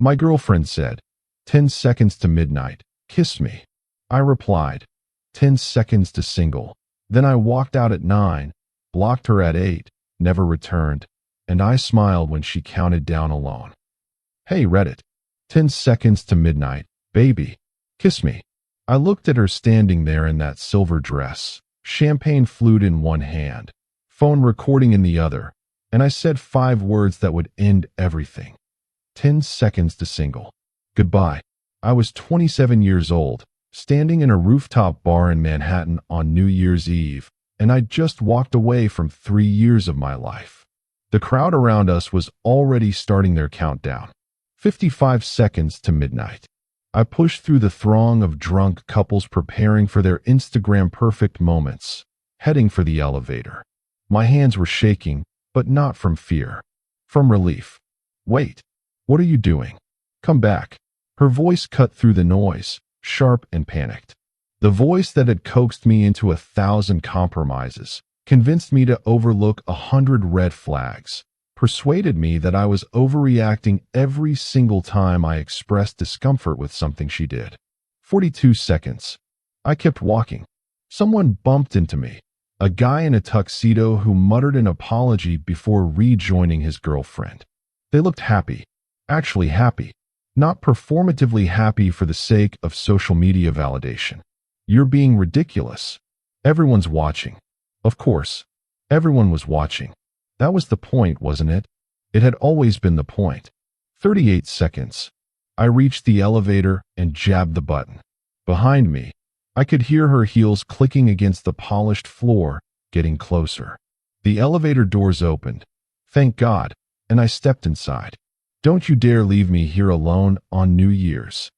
My girlfriend said, 10 seconds to midnight, kiss me. I replied, 10 seconds to single. Then I walked out at 9, blocked her at 8, never returned, and I smiled when she counted down alone. Hey Reddit, 10 seconds to midnight, baby, kiss me. I looked at her standing there in that silver dress, champagne flute in one hand, phone recording in the other, and I said 5 words that would end everything. 10 seconds to single. Goodbye. I was 27 years old, standing in a rooftop bar in Manhattan on New Year's Eve, and I just walked away from 3 years of my life. The crowd around us was already starting their countdown. 55 seconds to midnight. I pushed through the throng of drunk couples preparing for their Instagram perfect moments, heading for the elevator. My hands were shaking, but not from fear, from relief. Wait, what are you doing? Come back. Her voice cut through the noise, sharp and panicked. The voice that had coaxed me into 1,000 compromises, convinced me to overlook 100 red flags, persuaded me that I was overreacting every single time I expressed discomfort with something she did. 42 seconds. I kept walking. Someone bumped into me, a guy in a tuxedo who muttered an apology before rejoining his girlfriend. They looked happy, actually happy, not performatively happy for the sake of social media validation. You're being ridiculous. Everyone's watching. Of course, everyone was watching. That was the point, wasn't it? It had always been the point. 38 seconds. I reached the elevator and jabbed the button. Behind me, I could hear her heels clicking against the polished floor, getting closer. The elevator doors opened. Thank God, and I stepped inside. Don't you dare leave me here alone on New Year's.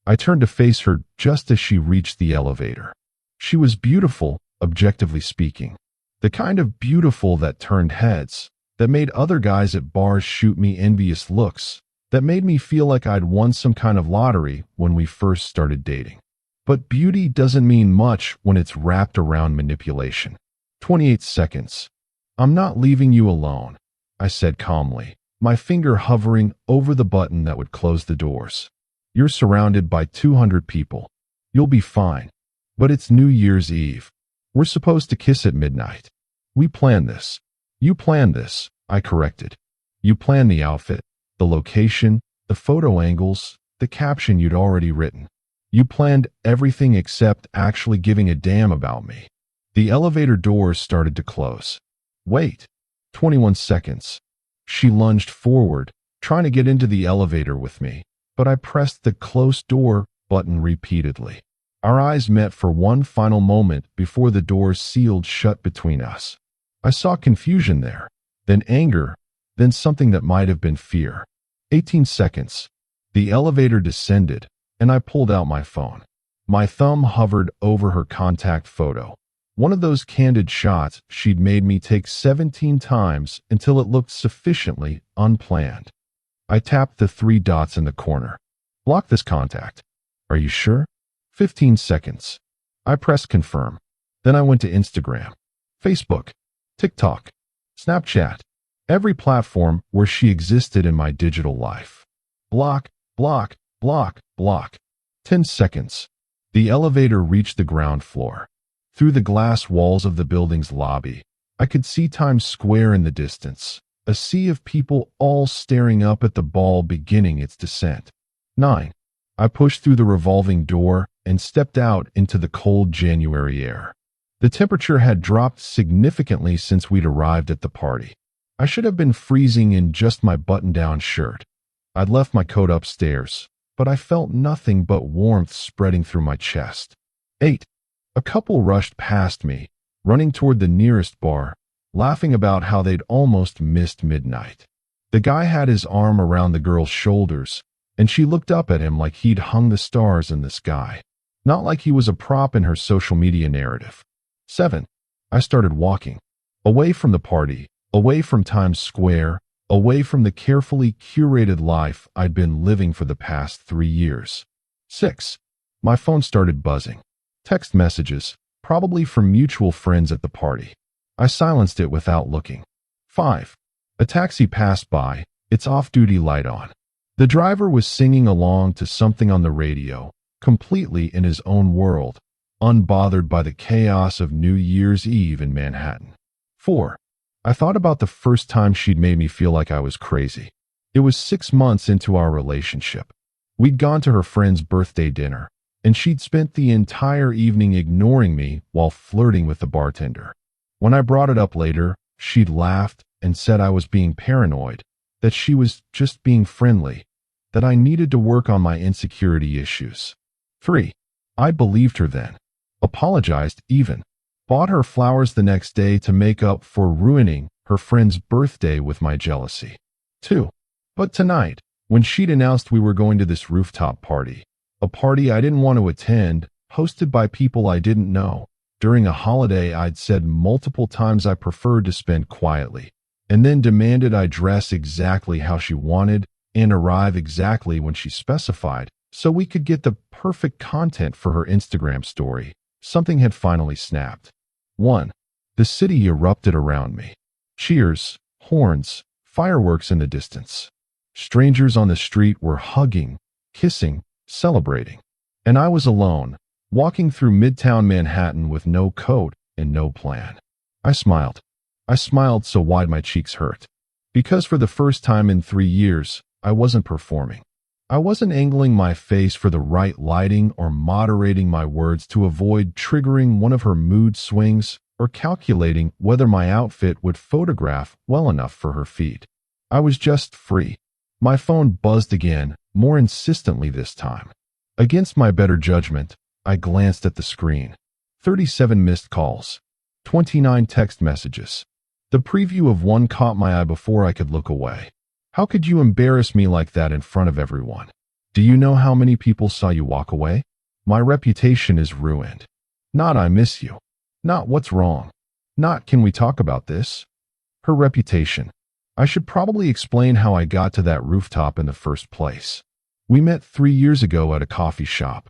I turned to face her just as she reached the elevator. She was beautiful, objectively speaking. The kind of beautiful that turned heads, that made other guys at bars shoot me envious looks, that made me feel like I'd won some kind of lottery when we first started dating. But beauty doesn't mean much when it's wrapped around manipulation. 28 seconds. I'm not leaving you alone, I said calmly, my finger hovering over the button that would close the doors. You're surrounded by 200 people. You'll be fine. But it's New Year's Eve. We're supposed to kiss at midnight. We planned this. You planned this, I corrected. You planned the outfit, the location, the photo angles, the caption you'd already written. You planned everything except actually giving a damn about me. The elevator doors started to close. Wait. 21 seconds. She lunged forward, trying to get into the elevator with me, but I pressed the close door button repeatedly. Our eyes met for one final moment before the doors sealed shut between us. I saw confusion there, then anger, then something that might have been fear. 18 seconds. The elevator descended, and I pulled out my phone. My thumb hovered over her contact photo. One of those candid shots she'd made me take 17 times until it looked sufficiently unplanned. I tapped the 3 dots in the corner. Block this contact. Are you sure? 15 seconds. I pressed confirm. Then I went to Instagram, Facebook, TikTok, Snapchat, every platform where she existed in my digital life. Block, block, block, block. 10 seconds. The elevator reached the ground floor. Through the glass walls of the building's lobby, I could see Times Square in the distance, a sea of people all staring up at the ball beginning its descent. 9. I pushed through the revolving door and stepped out into the cold January air. The temperature had dropped significantly since we'd arrived at the party. I should have been freezing in just my button-down shirt. I'd left my coat upstairs, but I felt nothing but warmth spreading through my chest. 8. A couple rushed past me, running toward the nearest bar, laughing about how they'd almost missed midnight. The guy had his arm around the girl's shoulders, and she looked up at him like he'd hung the stars in the sky, not like he was a prop in her social media narrative. 7. I started walking, away from the party, away from Times Square, away from the carefully curated life I'd been living for the past 3 years. 6. My phone started buzzing. Text messages, probably from mutual friends at the party. I silenced it without looking. 5. A taxi passed by, its off-duty light on. The driver was singing along to something on the radio, completely in his own world, unbothered by the chaos of New Year's Eve in Manhattan. 4. I thought about the first time she'd made me feel like I was crazy. It was 6 months into our relationship. We'd gone to her friend's birthday dinner, and she'd spent the entire evening ignoring me while flirting with the bartender. When I brought it up later, she'd laughed and said I was being paranoid, that she was just being friendly, that I needed to work on my insecurity issues. 3. I believed her then, apologized even, bought her flowers the next day to make up for ruining her friend's birthday with my jealousy. 2. But tonight, when she'd announced we were going to this rooftop party, a party I didn't want to attend, hosted by people I didn't know, during a holiday I'd said multiple times I preferred to spend quietly, and then demanded I dress exactly how she wanted and arrive exactly when she specified, so we could get the perfect content for her Instagram story, something had finally snapped. 1. The city erupted around me. Cheers, horns, fireworks in the distance. Strangers on the street were hugging, kissing, celebrating. And I was alone, walking through Midtown Manhattan with no coat and no plan. I smiled. I smiled so wide my cheeks hurt. Because for the first time in 3 years, I wasn't performing. I wasn't angling my face for the right lighting or moderating my words to avoid triggering one of her mood swings or calculating whether my outfit would photograph well enough for her feed. I was just free. My phone buzzed again, more insistently this time. Against my better judgment, I glanced at the screen. 37 missed calls. 29 text messages. The preview of one caught my eye before I could look away. How could you embarrass me like that in front of everyone? Do you know how many people saw you walk away? My reputation is ruined. Not I miss you. Not what's wrong. Not can we talk about this? Her reputation. I should probably explain how I got to that rooftop in the first place. We met 3 years ago at a coffee shop.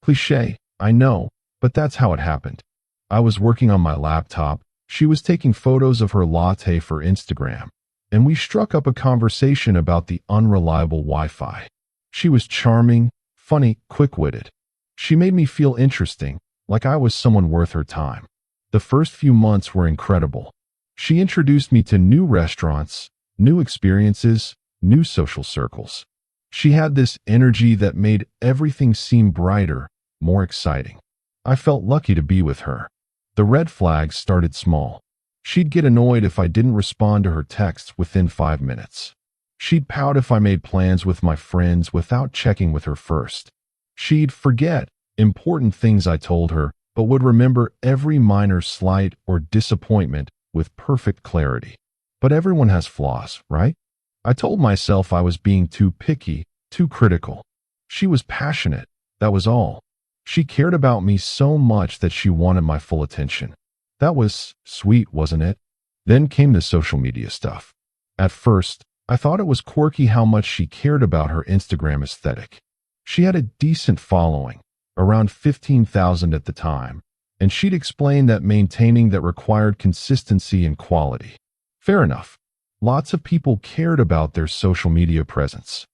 Cliché, I know, but that's how it happened. I was working on my laptop. She was taking photos of her latte for Instagram, and we struck up a conversation about the unreliable Wi-Fi. She was charming, funny, quick-witted. She made me feel interesting, like I was someone worth her time. The first few months were incredible. She introduced me to new restaurants, new experiences, new social circles. She had this energy that made everything seem brighter, more exciting. I felt lucky to be with her. The red flags started small. She'd get annoyed if I didn't respond to her texts within 5 minutes. She'd pout if I made plans with my friends without checking with her first. She'd forget important things I told her, but would remember every minor slight or disappointment with perfect clarity. But everyone has flaws, right? I told myself I was being too picky, too critical. She was passionate, that was all. She cared about me so much that she wanted my full attention. That was sweet, wasn't it? Then came the social media stuff. At first, I thought it was quirky how much she cared about her Instagram aesthetic. She had a decent following, around 15,000 at the time, and she'd explained that maintaining that required consistency and quality. Fair enough. Lots of people cared about their social media presence.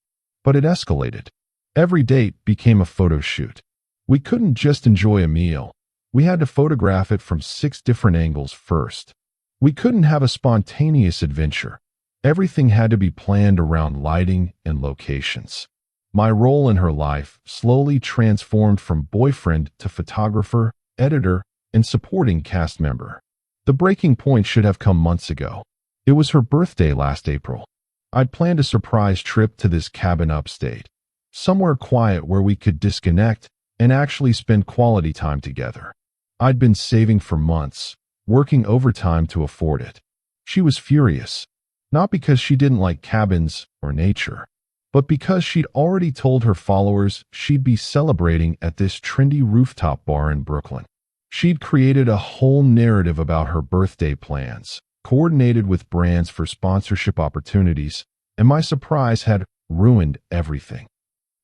But it escalated. Every date became a photo shoot. We couldn't just enjoy a meal. We had to photograph it from 6 different angles first. We couldn't have a spontaneous adventure. Everything had to be planned around lighting and locations. My role in her life slowly transformed from boyfriend to photographer, editor, and supporting cast member. The breaking point should have come months ago. It was her birthday last April. I'd planned a surprise trip to this cabin upstate, somewhere quiet where we could disconnect and actually spend quality time together. I'd been saving for months, working overtime to afford it. She was furious, not because she didn't like cabins or nature, but because she'd already told her followers she'd be celebrating at this trendy rooftop bar in Brooklyn. She'd created a whole narrative about her birthday plans, coordinated with brands for sponsorship opportunities, and my surprise had ruined everything.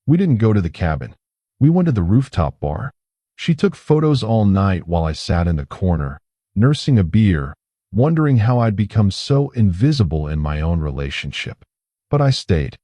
We didn't go to the cabin. We went to the rooftop bar. She took photos all night while I sat in the corner, nursing a beer, wondering how I'd become so invisible in my own relationship. But I stayed.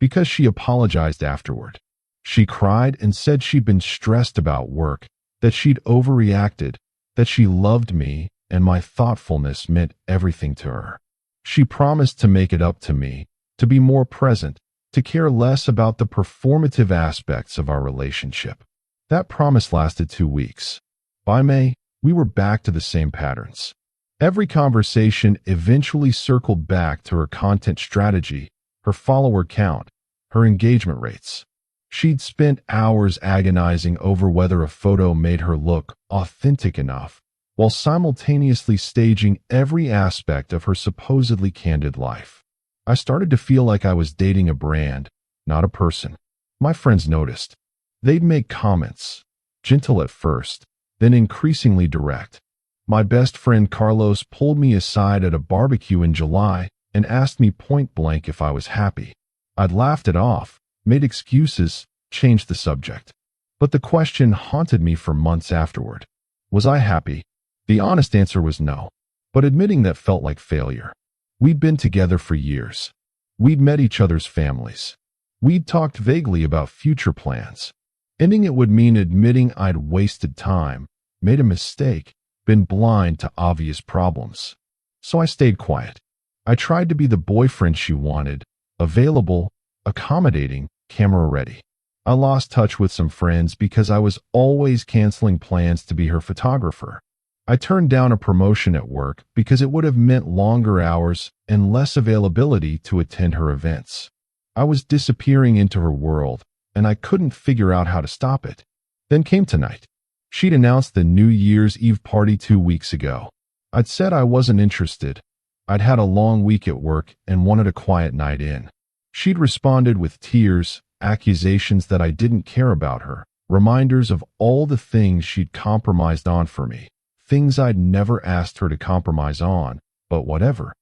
because she apologized afterward. She cried and said she'd been stressed about work, that she'd overreacted, that she loved me, and my thoughtfulness meant everything to her. She promised to make it up to me, to be more present, to care less about the performative aspects of our relationship. That promise lasted 2 weeks. By May, we were back to the same patterns. Every conversation eventually circled back to her content strategy, her follower count, her engagement rates. She'd spent hours agonizing over whether a photo made her look authentic enough, while simultaneously staging every aspect of her supposedly candid life. I started to feel like I was dating a brand, not a person. My friends noticed. They'd make comments, gentle at first, then increasingly direct. My best friend Carlos pulled me aside at a barbecue in July and asked me point blank if I was happy. I'd laughed it off, made excuses, changed the subject. But the question haunted me for months afterward. Was I happy? The honest answer was no, but admitting that felt like failure. We'd been together for years. We'd met each other's families. We'd talked vaguely about future plans. Ending it would mean admitting I'd wasted time, made a mistake, been blind to obvious problems. So I stayed quiet. I tried to be the boyfriend she wanted, available, accommodating, camera ready. I lost touch with some friends because I was always canceling plans to be her photographer. I turned down a promotion at work because it would have meant longer hours and less availability to attend her events. I was disappearing into her world, and I couldn't figure out how to stop it. Then came tonight. She'd announced the New Year's Eve party 2 weeks ago. I'd said I wasn't interested. I'd had a long week at work and wanted a quiet night in. She'd responded with tears, accusations that I didn't care about her, reminders of all the things she'd compromised on for me, things I'd never asked her to compromise on, but whatever.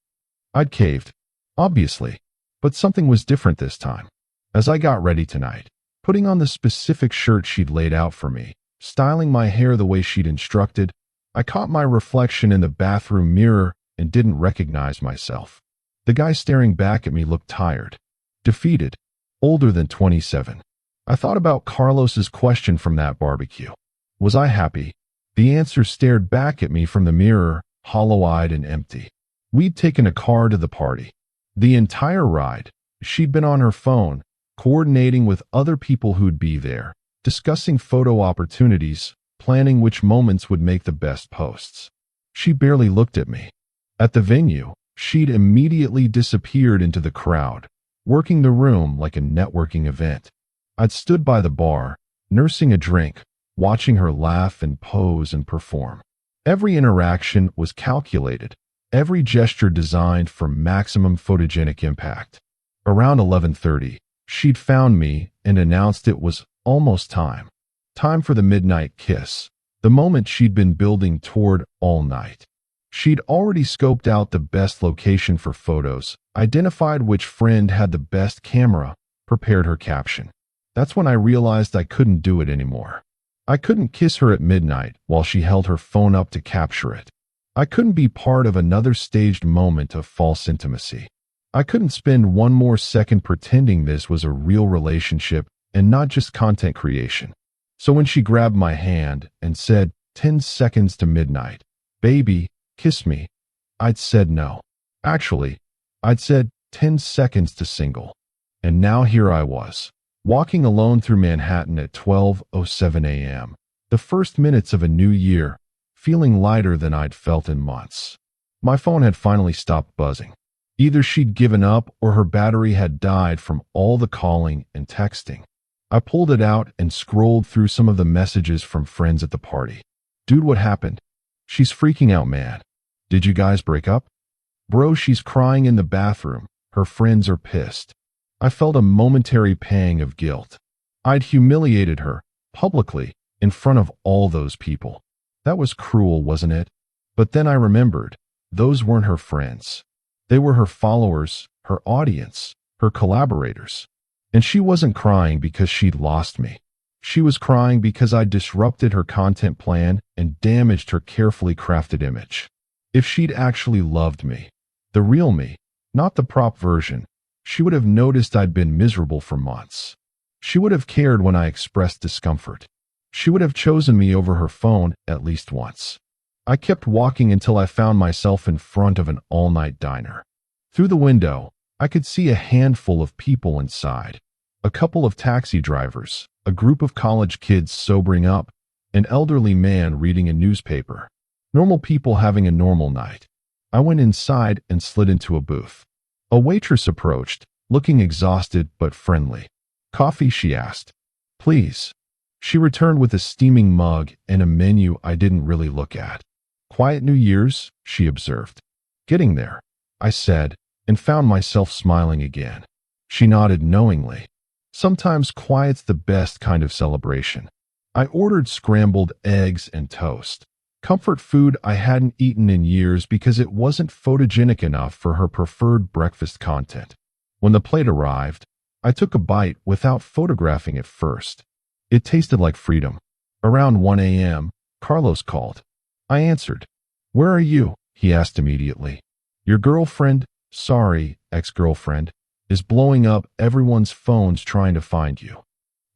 I'd caved, obviously, but something was different this time. As I got ready tonight, putting on the specific shirt she'd laid out for me, styling my hair the way she'd instructed, I caught my reflection in the bathroom mirror and didn't recognize myself. The guy staring back at me looked tired, defeated, older than 27. I thought about Carlos's question from that barbecue. Was I happy? The answer stared back at me from the mirror, hollow-eyed and empty. We'd taken a car to the party. The entire ride, she'd been on her phone, coordinating with other people who'd be there, discussing photo opportunities, planning which moments would make the best posts. She barely looked at me. At the venue, she'd immediately disappeared into the crowd, working the room like a networking event. I'd stood by the bar, nursing a drink, watching her laugh and pose and perform. Every interaction was calculated, every gesture designed for maximum photogenic impact. Around 11:30, she'd found me and announced it was almost time. Time for the midnight kiss, the moment she'd been building toward all night. She'd already scoped out the best location for photos, identified which friend had the best camera, prepared her caption. That's when I realized I couldn't do it anymore. I couldn't kiss her at midnight while she held her phone up to capture it. I couldn't be part of another staged moment of false intimacy. I couldn't spend one more second pretending this was a real relationship and not just content creation. So when she grabbed my hand and said, 10 seconds to midnight, baby, kiss me, I'd said no. Actually, I'd said 10 seconds to single. And now here I was, walking alone through Manhattan at 12:07 a.m., the first minutes of a new year, feeling lighter than I'd felt in months. My phone had finally stopped buzzing. Either she'd given up or her battery had died from all the calling and texting. I pulled it out and scrolled through some of the messages from friends at the party. Dude, what happened? She's freaking out, man. Did you guys break up? Bro, she's crying in the bathroom. Her friends are pissed. I felt a momentary pang of guilt. I'd humiliated her, publicly, in front of all those people. That was cruel, wasn't it? But then I remembered, those weren't her friends. They were her followers, her audience, her collaborators. And she wasn't crying because she'd lost me. She was crying because I disrupted her content plan and damaged her carefully crafted image. If she'd actually loved me, the real me, not the prop version, She would have noticed I'd been miserable for months. She would have cared when I expressed discomfort. She would have chosen me over her phone at least once. I kept walking until I found myself in front of an all-night diner. Through the window, I could see a handful of people inside. A couple of taxi drivers, a group of college kids sobering up, an elderly man reading a newspaper. Normal people having a normal night. I went inside and slid into a booth. A waitress approached, looking exhausted but friendly. "Coffee?" she asked. "Please." She returned with a steaming mug and a menu I didn't really look at. "Quiet New Year's?" she observed. "Getting there," I said, and found myself smiling again. She nodded knowingly. Sometimes quiet's the best kind of celebration. I ordered scrambled eggs and toast. Comfort food I hadn't eaten in years because it wasn't photogenic enough for her preferred breakfast content. When the plate arrived, I took a bite without photographing it first. It tasted like freedom. Around 1 a.m., Carlos called. I answered. "Where are you?" he asked immediately. "Your girlfriend, sorry, ex-girlfriend, is blowing up everyone's phones trying to find you.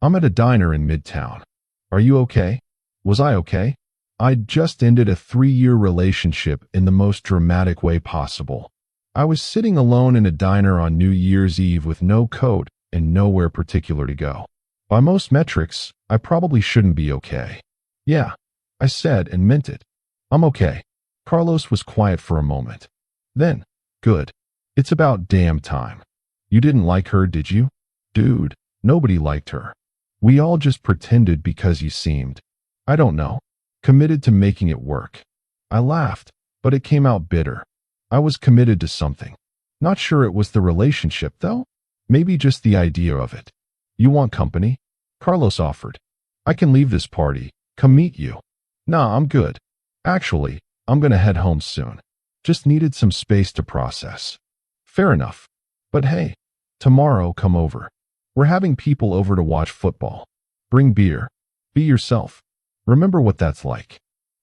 I'm at a diner in Midtown. Are you okay?" Was I okay? I'd just ended a 3-year relationship in the most dramatic way possible. I was sitting alone in a diner on New Year's Eve with no coat and nowhere particular to go. By most metrics, I probably shouldn't be okay. "Yeah," I said and meant it. "I'm okay." Carlos was quiet for a moment. Then, "Good. It's about damn time. You didn't like her, did you?" "Dude, nobody liked her. We all just pretended because you seemed, I don't know, committed to making it work." I laughed, but it came out bitter. I was committed to something. Not sure it was the relationship, though. Maybe just the idea of it. "You want company?" Carlos offered. "I can leave this party. Come meet you." "Nah, I'm good. Actually, I'm gonna head home soon. Just needed some space to process." "Fair enough. But hey, tomorrow come over. We're having people over to watch football. Bring beer. Be yourself. Remember what that's like."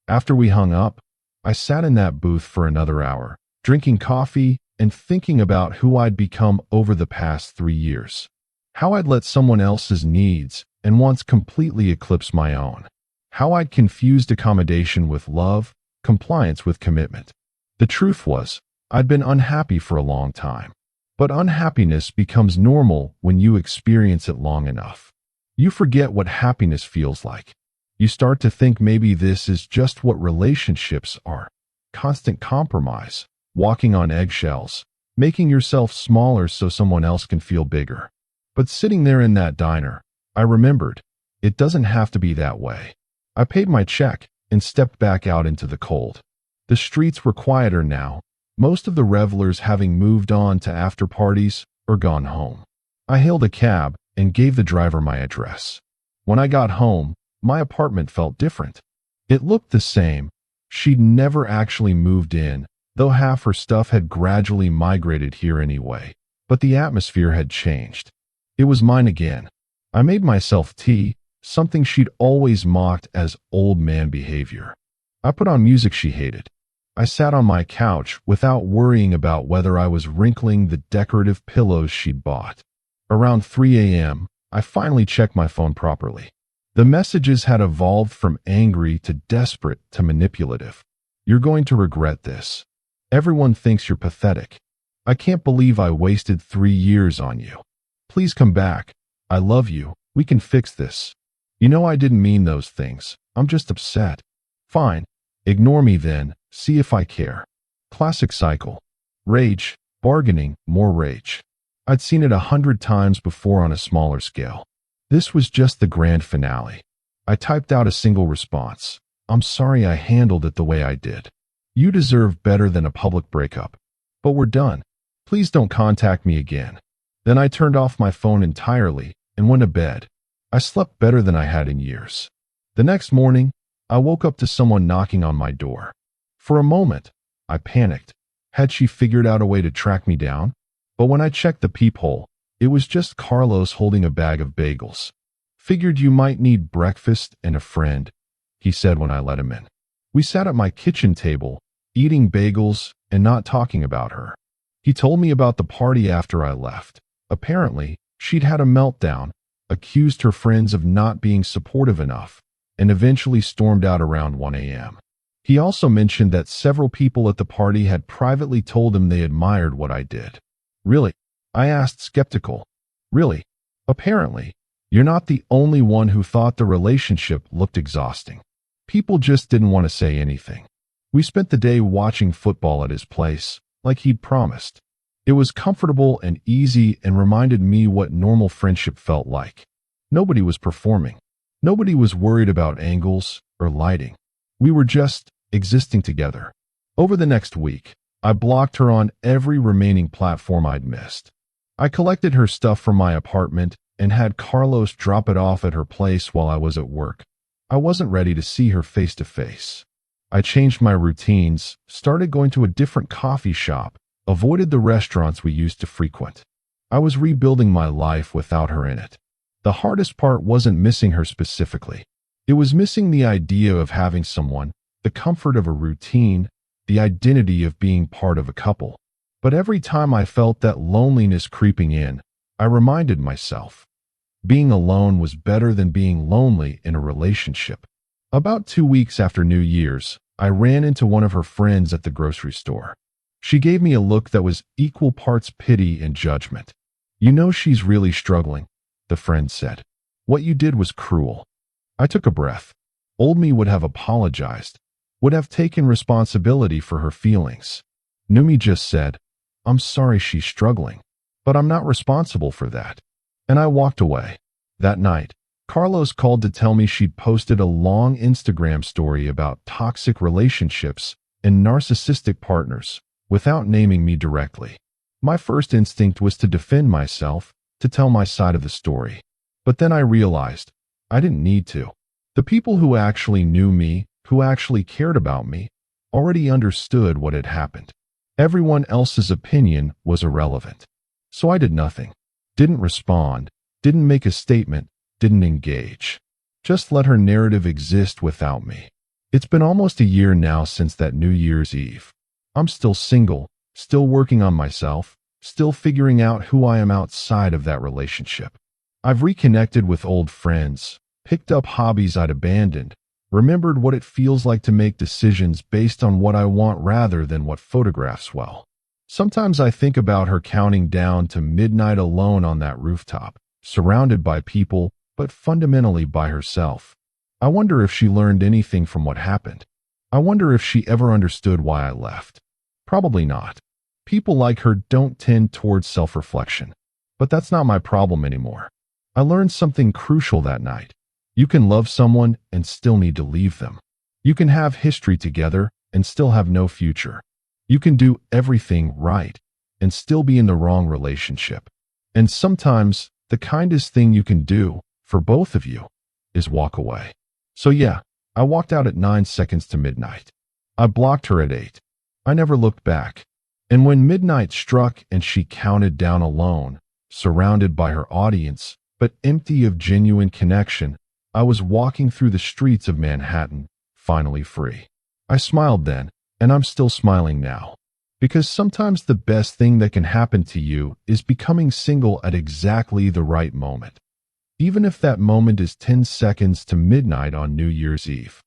After we hung up, I sat in that booth for another hour, drinking coffee and thinking about who I'd become over the past 3 years. How I'd let someone else's needs and wants completely eclipse my own. How I'd confused accommodation with love, compliance with commitment. The truth was, I'd been unhappy for a long time. But unhappiness becomes normal when you experience it long enough. You forget what happiness feels like. You start to think maybe this is just what relationships are. Constant compromise, walking on eggshells, making yourself smaller so someone else can feel bigger. But sitting there in that diner, I remembered, it doesn't have to be that way. I paid my check and stepped back out into the cold. The streets were quieter now, most of the revelers having moved on to after parties or gone home. I hailed a cab and gave the driver my address. When I got home, my apartment felt different. It looked the same. She'd never actually moved in, though half her stuff had gradually migrated here anyway. But the atmosphere had changed. It was mine again. I made myself tea, something she'd always mocked as old man behavior. I put on music she hated. I sat on my couch without worrying about whether I was wrinkling the decorative pillows she'd bought. Around 3 a.m., I finally checked my phone properly. The messages had evolved from angry to desperate to manipulative. "You're going to regret this. Everyone thinks you're pathetic. I can't believe I wasted 3 years on you. Please come back. I love you. We can fix this. You know I didn't mean those things. I'm just upset." "Fine. Ignore me then. See if I care." Classic cycle. Rage, bargaining, more rage. I'd seen it 100 times before on a smaller scale. This was just the grand finale. I typed out a single response. "I'm sorry I handled it the way I did. You deserve better than a public breakup. But we're done. Please don't contact me again." Then I turned off my phone entirely and went to bed. I slept better than I had in years. The next morning, I woke up to someone knocking on my door. For a moment, I panicked. Had she figured out a way to track me down? But when I checked the peephole, it was just Carlos holding a bag of bagels. "Figured you might need breakfast and a friend," he said when I let him in. We sat at my kitchen table, eating bagels and not talking about her. He told me about the party after I left. Apparently, she'd had a meltdown, accused her friends of not being supportive enough, and eventually stormed out around 1 a.m. He also mentioned that several people at the party had privately told him they admired what I did. Really? I asked, skeptical. Really? Apparently, you're not the only one who thought the relationship looked exhausting. People just didn't want to say anything. We spent the day watching football at his place, like he'd promised. It was comfortable and easy and reminded me what normal friendship felt like. Nobody was performing. Nobody was worried about angles or lighting. We were just existing together. Over the next week, I blocked her on every remaining platform I'd missed. I collected her stuff from my apartment and had Carlos drop it off at her place while I was at work. I wasn't ready to see her face to face. I changed my routines, started going to a different coffee shop, avoided the restaurants we used to frequent. I was rebuilding my life without her in it. The hardest part wasn't missing her specifically. It was missing the idea of having someone, the comfort of a routine, the identity of being part of a couple. But every time I felt that loneliness creeping in, I reminded myself, being alone was better than being lonely in a relationship. About 2 weeks after New Year's, I ran into one of her friends at the grocery store. She gave me a look that was equal parts pity and judgment. "You know she's really struggling," the friend said. "What you did was cruel." I took a breath. Old me would have apologized, would have taken responsibility for her feelings. New me just said, "I'm sorry she's struggling, but I'm not responsible for that." And I walked away. That night, Carlos called to tell me she'd posted a long Instagram story about toxic relationships and narcissistic partners, without naming me directly. My first instinct was to defend myself, to tell my side of the story. But then I realized I didn't need to. The people who actually knew me, who actually cared about me, already understood what had happened. Everyone else's opinion was irrelevant. So I did nothing. Didn't respond, didn't make a statement, didn't engage. Just let her narrative exist without me. It's been almost a year now since that New Year's Eve. I'm still single, still working on myself, still figuring out who I am outside of that relationship. I've reconnected with old friends, picked up hobbies I'd abandoned, remembered what it feels like to make decisions based on what I want rather than what photographs well. Sometimes I think about her counting down to midnight alone on that rooftop, surrounded by people, but fundamentally by herself. I wonder if she learned anything from what happened. I wonder if she ever understood why I left. Probably not. People like her don't tend towards self-reflection. But that's not my problem anymore. I learned something crucial that night. You can love someone and still need to leave them. You can have history together and still have no future. You can do everything right and still be in the wrong relationship. And sometimes the kindest thing you can do for both of you is walk away. So yeah, I walked out at 9 seconds to midnight. I blocked her at 8. I never looked back. And when midnight struck and she counted down alone, surrounded by her audience, but empty of genuine connection, I was walking through the streets of Manhattan, finally free. I smiled then, and I'm still smiling now. Because sometimes the best thing that can happen to you is becoming single at exactly the right moment. Even if that moment is 10 seconds to midnight on New Year's Eve.